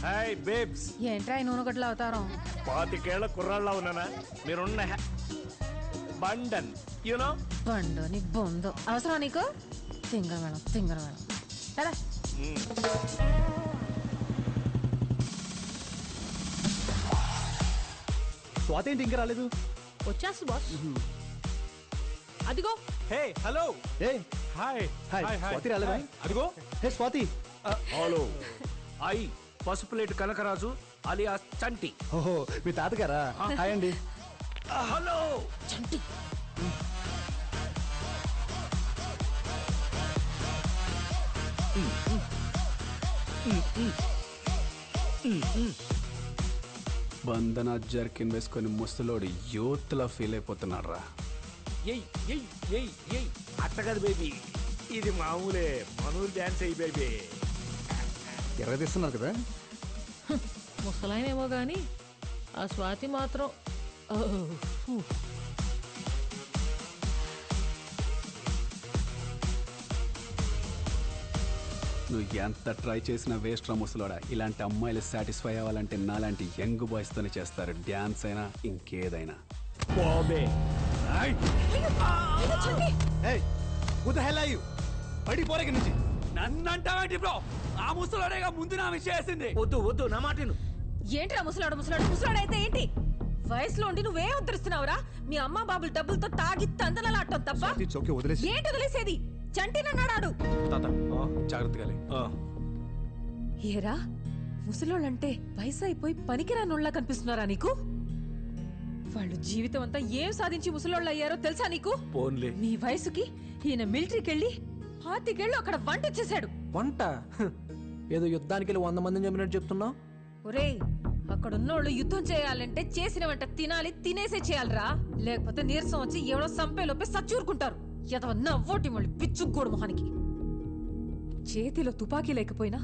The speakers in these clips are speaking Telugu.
Hi babes. ఏంట్రా నూనె గట్ల అవుతారం? 25 కుర్రాళ్ళ ఉన్నానా? మీరున్న బండన్ యూనో. బండు నీ బొందు అవసరం నీకు? తింగర మేడం కదా. స్వాతి ఏంటి ఇంకా రాలేదు? వచ్చేస్తుంది బాస్. అదిగో. Hey hello. ఏ హాయ్ హాయ్ స్వాతి రాలేదా? అదిగో. Hey Swathi. Hello. I Pasupuleti Kanakaraju alias Chanti. ఓహో మీ తాతగారా? హాయ్ అండి. హలో చంటి. బంధన జర్కిన్ వేసుకొని ముసలోడు యూత్ లా ఫీల్ అయిపోతున్నాడు రా. అట్ట కదా బేబీ, ఇది మామూలే. మనూరు డాన్స్ అయ్యి బేబీ. ఎర్ర తీస్తున్నారు కదా? ముసలాయనేమో గాని ఆ స్వాతి మాత్రం నువ్వు ఎంత ట్రై చేసినా వేస్ట్ రా ముసలోడా. ఇలాంటి అమ్మాయిలు సాటిస్ఫై అవ్వాలంటే నాలాంటి యంగ్ బాయ్స్ తోనే చేస్తారు. డాన్స్ అయినా ఇంకేదైనా. బాబే పడిపోరే నుంచి. నన్నంటావేంటి బ్రో? ఆ ముసలోడేగా ముందు నా విషయం. వద్దు నా మాటను. ఏంట్రా ముసలాడు అయితే ఏంటి? వయసులో ఉండి నువ్వేం ఉద్ధరిస్తున్నావురా? మీ అమ్మా బాబుల డబ్బులతో తాగి తందనలాడటం తప్ప ఏంటి వదిలేసేది? చంటినన్నాడాడు. జాగ్రత్తగా. ఏరా ముసలోళ్ళంటే వయసు అయిపోయి పనికిరానోళ్ళ కనిపిస్తున్నారా నీకు? వాళ్ళు జీవితం అంతా ఏం సాధించి ముసలోళ్ళు అయ్యారో తెలుసా నీకు? పోన్లే. మీ వయసుకి ఈయన మిలిటరీకి వెళ్ళి 25 ఏళ్ళు అక్కడ వంట చేశాడు. వంట? ఏదో యుద్ధానికి వెళ్ళి 100 మందిని చంపినట్టు చెప్తున్నావు. ఒరేయ్, అక్కడున్నోళ్ళు యుద్ధం చేయాలంటే చేసిన వంట తినాలి, తినేసే చేయాలరా. లేకపోతే నీరసం వచ్చి ఎవడో సంపేలోపే సచ్చూరుకుంటారు. ఎదవ నవ్వోటి మళ్ళీ పిచ్చుగోడు మొహానికి. చేతిలో తుపాకీ లేకపోయినా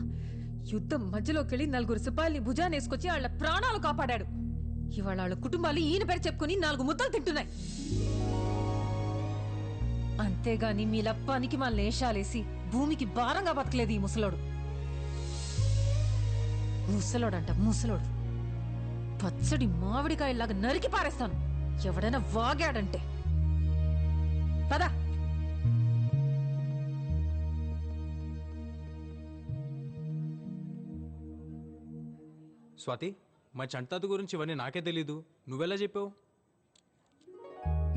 యుద్ధం మధ్యలోకెళ్ళి 4 సిపాయిల్ని భుజానేసుకొచ్చి వాళ్ళ ప్రాణాలు కాపాడాడు. ఇవాళ వాళ్ళ కుటుంబాలు ఈయన పేరు చెప్పుకుని 4 ముద్దలు తింటున్నాయి. అంతేగాని మీలా పనికి మా లేషాలేసి భూమికి భారంగా బతకలేదు ఈ ముసలోడు. ముసలోడు పచ్చడి మామిడికాయలాగా నరికి పారేస్తాను ఎవడైనా వాగాడంటే. పద. స్వాతి, మా చంటాత గురించి ఇవన్నీ నాకే తెలీదు. నువ్వెలా చెప్పావు?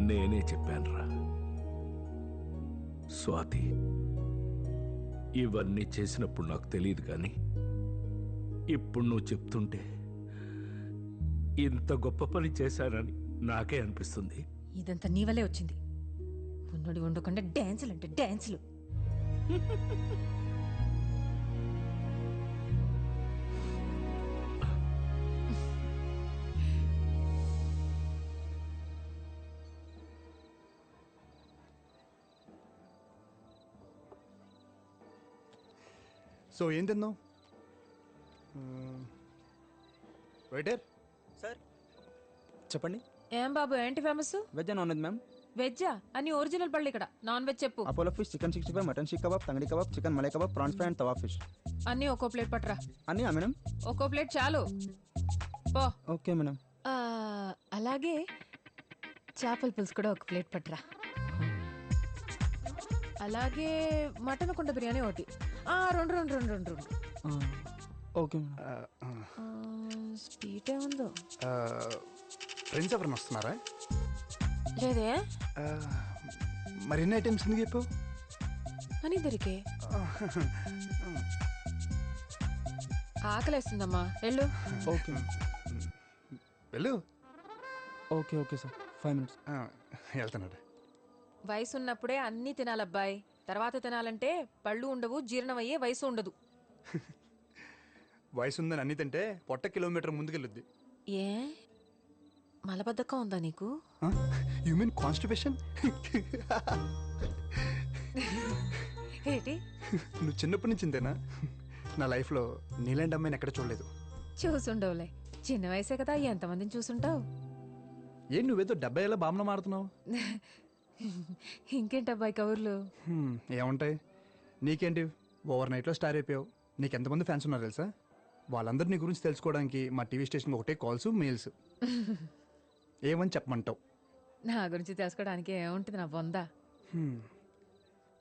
నేనే చెప్పానురా స్వాతి. ఇవన్నీ చేసినప్పుడు నాకు తెలియదు కానీ ఇప్పుడు నువ్వు చెప్తుంటే ఇంత గొప్ప పని చేశానని నాకే అనిపిస్తుంది. ఇదంతా నీ వల్లే వచ్చింది. ఉన్నోడి ఉండకుండా డాన్సులు అంటే డాన్సులు. సో ఏం తిన్నావు? వెయిటర్ సార్ చెప్పండి. ఏం బాబు ఏంటి famous? Veg non veg ma'am? వెజ్జా? అని ఒరిజినల్ పళ్ళు ఇక్కడ. నాన్ వెజ్ చెప్పు. Apollo fish, chicken 65, mutton seekh kebab, tangdi kebab, chicken malai kebab, prawns fry and tawa fish. అన్ని ఒక్కో ప్లేట్ పట్టరా. అన్నీ మేడం? ఒక్కో ప్లేట్ చాలు పో. Okay madam. అలాగే చేపల పులుసు కూడా ఒక ప్లేట్ పట్టరా. అలాగే మటన్ కుండ బిర్యానీ ఒకటి. రెండు. Okay madam. స్వీట్ ఏముందో? ఫ్రెండ్స్ ఎవరైనా వస్తున్నారా? లేదే. మరి ఎన్ని ఐటమ్స్ ఎందుకు చెప్పావు? అని దొరికే ఆకలేస్తుందమ్మా, వెళ్ళు. ఓకే వెళ్ళు. Okay okay sir, 5 minutes. వెళ్తున్నాడు. వయసు ఉన్నప్పుడే అన్నీ తినాలబ్బాయి. తర్వాత తినాలంటే పళ్ళు ఉండవు, జీర్ణమయ్యే వయసు ఉండదు. వయసు ఉందని అన్ని తింటే పొట్ట కిలోమీటర్ ముందుకెళ్ళుద్ది. ఏ మలబద్ధకం ఉందా నీకు? You mean constipation? ఏంటి నువ్వు చిన్నప్పటి నుంచి ఇంతేనా? నా లైఫ్లో నీలాంటి అమ్మాయిని ఎక్కడ చూడలేదు. చూసుండవులే, చిన్న వయసే కదా, ఎంతమందిని చూసుంటావు. ఏం నువ్వేదో 70 ఏళ్ళ బామ్మ మారుతున్నావు? ఇంకేంటబ్బాయి కబుర్లు? ఏముంటాయి నీకేంటి? ఓవర్ నైట్లో స్టార్ అయిపోయావు. నీకు ఎంతమంది ఫ్యాన్స్ ఉన్నారు తెలుసా? వాళ్ళందరూ నీ గురించి తెలుసుకోవడానికి మా టీవీ స్టేషన్కి ఒకటే కాల్స్, మెయిల్స్. ఏమని చెప్పమంటావు? నా గురించి తెలుసుకోవడానికి ఏముంటుంది నా బొందా.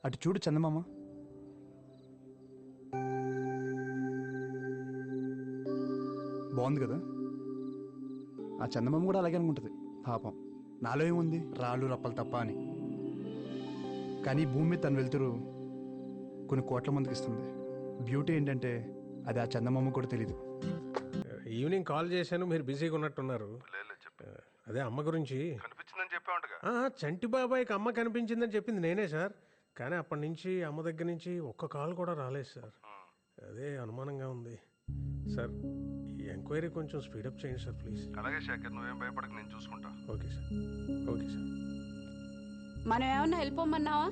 అటు చూడు చందమామ. బాగుంది కదా? ఆ చందమామ కూడా అలాగే అనుకుంటుంది పాపం. నాలో ఏముంది, రాళ్ళు రప్పలు తప్ప అని. కానీ భూమి మీద తను వెళ్తురు కొన్ని కోట్ల మందికి ఇస్తుంది. బ్యూటీ ఏంటంటే అది ఆ చందమామ కూడా తెలీదు. ఈవినింగ్ కాల్ చేశాను, మీరు బిజీగా ఉన్నట్టున్నారు. అదే అమ్మ గురించి కనిపించిందని చెప్పావుంటగా. చంటి బాబాయ్కి అమ్మ కనిపించిందని చెప్పింది నేనే సార్. కానీ అప్పటి నుంచి అమ్మ దగ్గర నుంచి ఒక్క కాల్ కూడా రాలేదు సార్. అదే అనుమానంగా ఉంది సార్. ఈ ఎంక్వైరీ కొంచెం స్పీడప్ చేయండి సార్ ప్లీజ్. అలాగే శేఖర్, నువ్వేం భయపడక, నేను చూసుకుంటా. Okay sir, okay sir. మనం ఏమన్నా వెళ్ళిపోమన్నావా?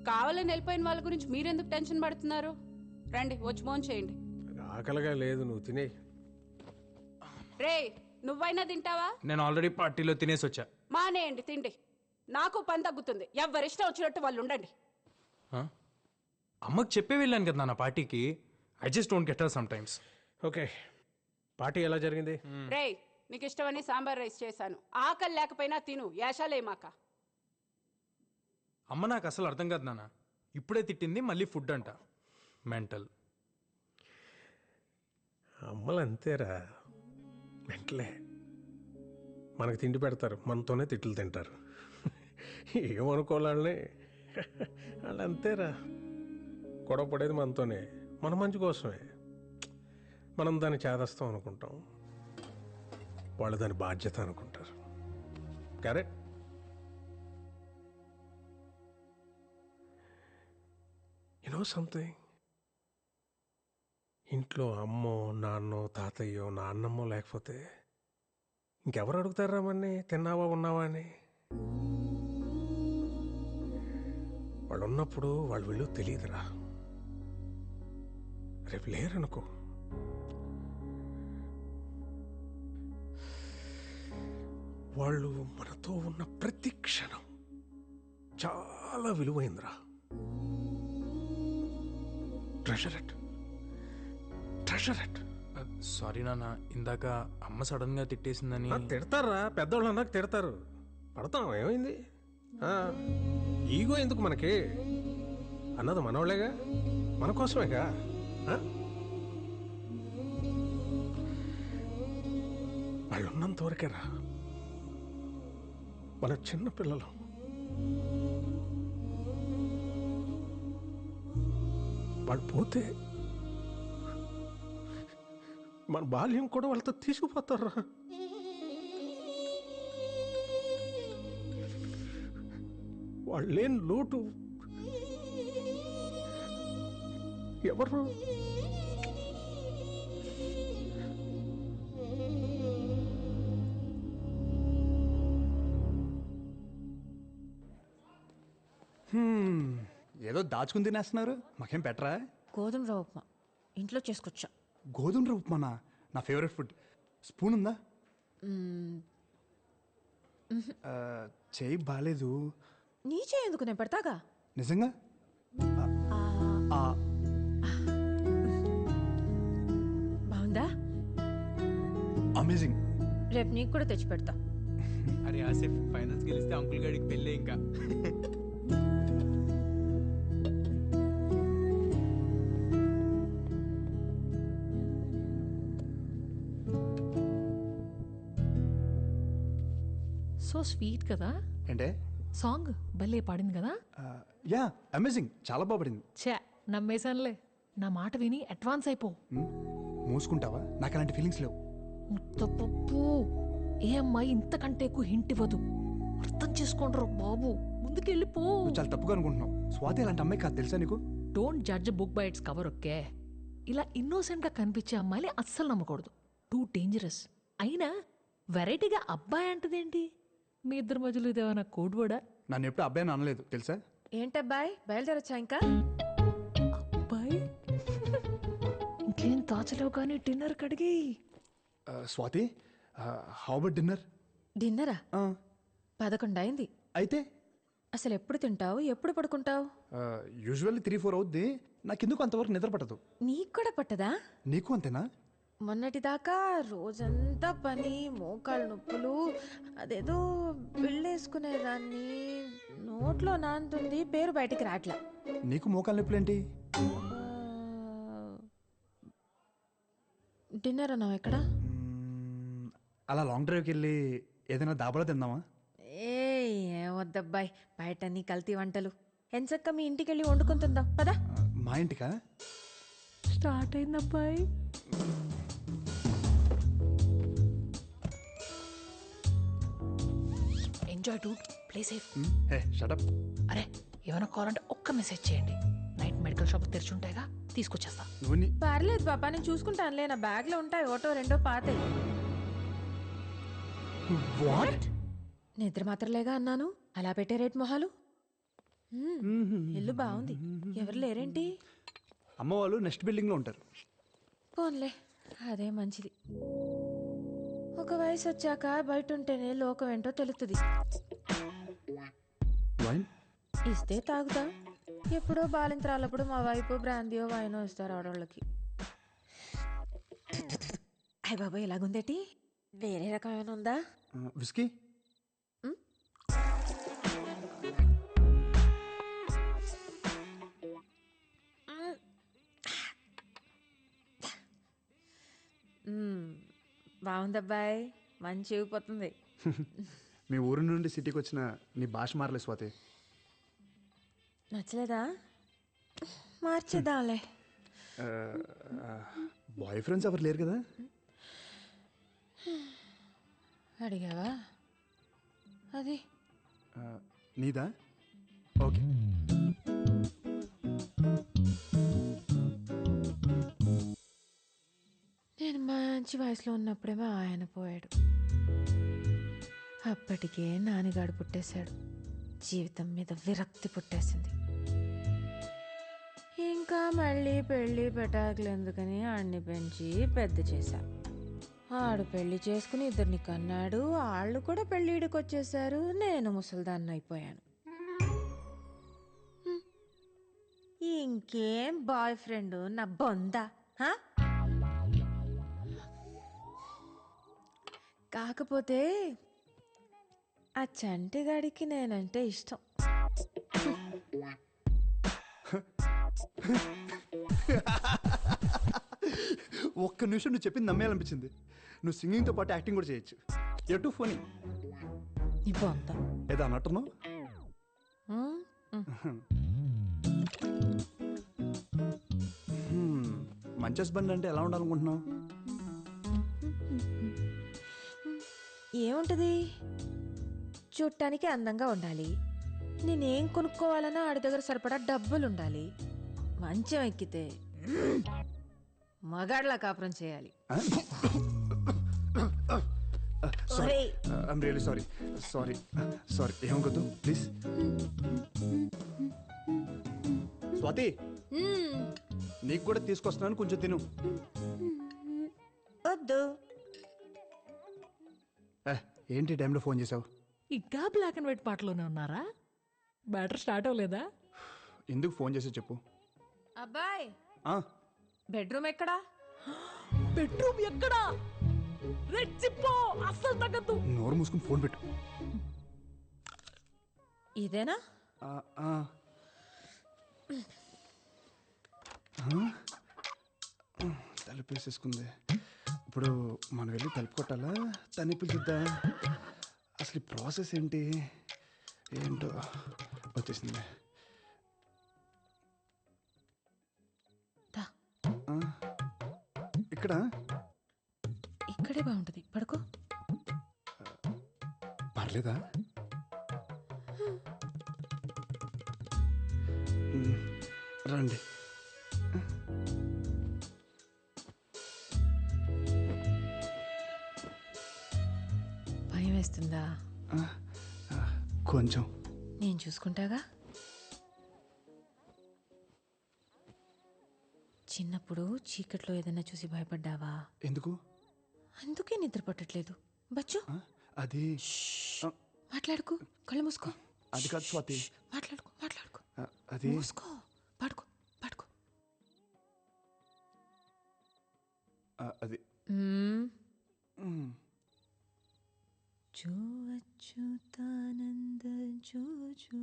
కావాలని వెళ్ళిపోయిన వాళ్ళ గురించి మీరెందుకు టెన్షన్ పడుతున్నారు? రండి, వచ్చి ఫోన్ చేయండి. ఆకలిగా లేదు, నువ్వు తినే. రే, నువ్వైనా తింటావా? నేను ఆల్రెడీ పార్టీలో తినేసి వచ్చా. మానేయండి తిండి. నాకు పని తగ్గుతుంది. ఎవరిష్టం వచ్చినట్టు వాళ్ళు ఉండండి. ఆ? అమ్మకి చెప్పే వెళ్ళాను కదా నా పార్టీకి. I just don't get her some times. Okay, party ఎలా జరిగింది? రే, నీకు ఇష్టమని సాంబార్ రైస్ చేశాను. ఆకలి లేకపోయినా తిను, యాషాలేమాక. అమ్మ నాకు అసలు అర్థం కాదు నాన్న. ఇప్పుడే తిట్టింది, మళ్ళీ ఫుడ్ అంట. మెంటల్. అమ్మలు అంతేరా, వెంటలే. మనకు తిండి పెడతారు, మనతోనే తిట్లు తింటారు. ఏమనుకోవాలని వాళ్ళు అంతేరా. గొడవ పడేది మనతోనే, మన మంచి కోసమే. మనం దాన్ని చేదస్తాం అనుకుంటాం, వాళ్ళు దాని బాధ్యత అనుకుంటారు. కరెక్ట్. యు నో సంథింగ్, ఇంట్లో అమ్మో, నాన్నో, తాతయ్యో, నాన్నమ్మో లేకపోతే ఇంకెవరు అడుగుతారా మన్ని తిన్నావా, ఉన్నావా అని? వాళ్ళు ఉన్నప్పుడు వాళ్ళు విలువ తెలియదురా. రేపు లేరనుకో, వాళ్ళు మనతో ఉన్న ప్రతి క్షణం చాలా విలువైందిరా. Treasure it, treasure it. Sorry నాన్న, ఇందాక అమ్మ సడన్ గా తిట్టేసిందని. తిడతారా, పెద్దవాళ్ళు అన్నాక తిడతారు. పడతాం, ఏమైంది? ఈగో ఎందుకు మనకి? అన్నది మనోళ్ళేగా, మన కోసమేగా. వాళ్ళు ఉన్నంత వరకేరా. మన చిన్న పిల్లలు. వాళ్ళు పోతే మన బాల్యం కూడా వాళ్ళతో తీసుకుపోతారా. వాళ్ళు లేని లోటు ఎవరు? ఏదో దాచుకుని తినేస్తున్నారు, మాకేం పెట్టరా? గోధుమ రవ్వ ఉప్మా ఇంట్లో చేసుకొచ్చా. గోధుమ రవ్వ ఉప్మానా? నా ఫేవరెట్ ఫుడ్. స్పూన్ ఉందా? చేయి బాగాలేదు. నీ చేయి ఎందుకు, నేను పెడతాగా. నిజంగా? బాగుందా? అమేజింగ్. రేపు నీకు కూడా తెచ్చి పెడతా. అరే ఆసిఫ్, ఫైనల్స్ గెలిస్తే అంకుల్ గాడికి పెళ్ళే ఇంకా. సో స్వీట్ కదా. ఏంటే? సాంగ్ భలే పాడింది కదా. యా, అమేజింగ్, చాలా బాగుపడింది. ఛే, నమ్మేశానులే. నా మాట విని అడ్వాన్స్ అయిపో. మూసుకుంటావా? నాకు అలాంటి ఫీలింగ్స్ లేవు. ముత్తపప్పు, ఏ అమ్మాయి ఇంతకంటే ఎక్కువ హింట్ ఇవ్వదు. అర్థం చేసుకోండ్రా బాబు, ముందుకెళ్ళిపో. నువ్వు చాలా తప్పుగా అనుకుంటున్నావు. స్వాతి అలాంటి అమ్మాయి కాదు, తెలుసా నీకు? Don't judge book by its cover, okay? ఇలా ఇన్నోసెంట్ గా కనిపించే అమ్మాయిని అస్సలు నమ్మకూడదు. Too dangerous. అయినా వెరైటీగా అబ్బాయి అంటదేంటి? మీ ఇద్దరి మధ్యలో ఇదేమన్నా కోడ్ వర్డా? నన్ను ఎప్పుడు అబ్బాయి అనలేదు, తెలుసా? ఏంటబ్బాయ్, బయలుదేరొచ్చా ఇంకా? అబ్బాయి ఇంకేం దాచలేవు కానీ డిన్నర్ కడిగి. Swathi, how about dinner? డిన్నరా? 11 అయింది. అయితే అసలు ఎప్పుడు తింటావు, ఎప్పుడు పడుకుంటావు? యూజువల్లీ 3-4 అవుద్ది. నాకెందుకు అంతవరకు నిద్ర పట్టదు. నీకు కూడా పట్టదా? నీకు అంతేనా? మొన్నటిదాకా రోజంతా పని, మోకాళ్ళ నొప్పులు, అదేదో బిళ్ళేసుకునేదాన్ని, నోట్లో నాంతుంది, పేరు బయటికి రాట్లా. నీకు మోకాలు నొప్పులేంటి? డిన్నర్ అన్నావు ఎక్కడ? అలా లాంగ్ డ్రైవ్కి వెళ్ళి ఏదైనా దాబాలో తిందామా? ఏం వద్దబ్బాయి, బయట నీ కల్తీ వంటలు. ఎంచక్క మీ ఇంటికి వెళ్ళి వండుకొని తిందాం పదా. మా ఇంటికా? స్టార్ట్ అయిందబ్బాయి. Enjoy dude, play safe. Hey shut up. అరే ఏమైనా కావాలంటే ఒక్క మెసేజ్ చేయండి. నైట్ మెడికల్ షాప్ తెరిచి ఉంటాయిగా, తీసుకొచ్చేస్తా. నువ్వు పర్లేదు పాపా, నేను చూసుకుంటానులే. నా బ్యాగ్ లో ఉంటాయి ఒకటో రెండో పాతే. వాట్? నిద్ర మాత్రలేగా అన్నాను, అలా పెట్టే రేట్ మొహాలు. ఇల్లు బాగుంది, ఎవరు లేరేంటి? అమ్మ వాళ్ళు నెక్స్ట్ బిల్డింగ్లో ఉంటారు. పోన్లే, అదే మంచిది. ఒక వయసు వచ్చాక బయట ఉంటేనే లోకం ఏంటో తెలుస్తుంది. వైన్ ఇస్తే తాగుతా. ఎప్పుడో బాలింతరాలప్పుడు మా వైపు బ్రాందియో వైనో ఇస్తారు ఆడవాళ్ళకి. అయ్య బాబాయ్, ఎలాగుందేటి? వేరే రకమైన ఉందా? విస్కీ? బాగుందబ్బాయి, మంచి ఊగిపోతుంది. మీ ఊరి నుండి సిటీకి వచ్చిన నీ భాష మారలే స్వాతి. నచ్చలేదా? మార్చేద్దాంలే. బాయ్ ఫ్రెండ్స్ ఎవరు లేరు కదా? అడిగావా? అది నీదా? ఓకే. నేను మంచి వయసులో ఉన్నప్పుడేమో ఆయన పోయాడు. అప్పటికే నాన్నగాడు పుట్టేశాడు. జీవితం మీద విరక్తి పుట్టేసింది. ఇంకా మళ్ళీ పెళ్ళి పెటాకులు ఎందుకని ఆడిని పెంచి పెద్ద చేశా. ఆడు పెళ్లి చేసుకుని ఇద్దరిని కన్నాడు. వాళ్ళు కూడా పెళ్ళిడికి వచ్చేసారు. నేను ముసలిదాన్ని అయిపోయాను. ఇంకేం బాయ్ ఫ్రెండ్ నా బొందా? కాకపోతే ఆ చంటిగాడికి నేనంటే ఇష్టం. ఒక్క నిమిషం నువ్వు చెప్పింది నమ్మేయాలనిపించింది. నువ్వు సింగింగ్తో పాటు యాక్టింగ్ కూడా చేయొచ్చు. ఎటు ఫోనీ నీ బొందా ఏదో అన్నట్టున్నావు. మంచి హస్బెండ్ అంటే ఎలా ఉండాలనుకుంటున్నావు? ఏముంటది, చూడటానికి అందంగా ఉండాలి. నేనేం కొనుక్కోవాలన్నా ఆడి దగ్గర సరిపడా డబ్బులు ఉండాలి. మంచం ఎక్కితే మగాడ్లా కాపురం చేయాలి. I'm really sorry. Sorry sorry ఏమనుకోద్దు ప్లీజ్. స్వాతి, నీకు కూడా తీసుకొస్తున్నాను, కొంచెం తిను. వద్దు. ఏంటి టైంలో ఫోన్ చేసావు? ఇంకా బ్లాక్ అండ్ వైట్ పాటలోనే ఉన్నారా? బ్యాటర్ స్టార్ట్ అవ్వలేదా? ఎందుకు ఫోన్ చేసి చెప్పు. అబ్బాయ్, బెడ్రూమ్ ఎక్కడా? బెడ్రూమ్ ఎక్కడా? రెడ్ చిప్పో, అస్సలు తగ్గద్దు. నోరు మూసుకుని ఫోన్ పెట్టు. ఇదేనా? తలుపు వేసేసుకుంది. ఇప్పుడు మనం వెళ్ళి తలుపు కొట్టాలా, తన్ని పిలుచుద్దా? అసలు ఈ ప్రాసెస్ ఏంటి ఏంటో. వచ్చేసింది. ఇక్కడ ఇక్కడే బాగుంటుంది, పడుకో. పర్లేదా? రండి. భయం వేస్తుందా? కొంచెం. నేను చూసుకుంటాగా. చిన్నప్పుడు చీకట్లో ఏదైనా చూసి భయపడ్డావా? ఎందుకు? అందుకే నిద్ర పట్టట్లేదు బచ్చు. అది మాట్లాడుకో, కళ్ళు మూసుకో. అది కాదు స్వాతి. మాట్లాడుకో. అది మూసుకో, పడుకో. అది మ్మ్. మ్మ్. जो अच्युतानंद जो जो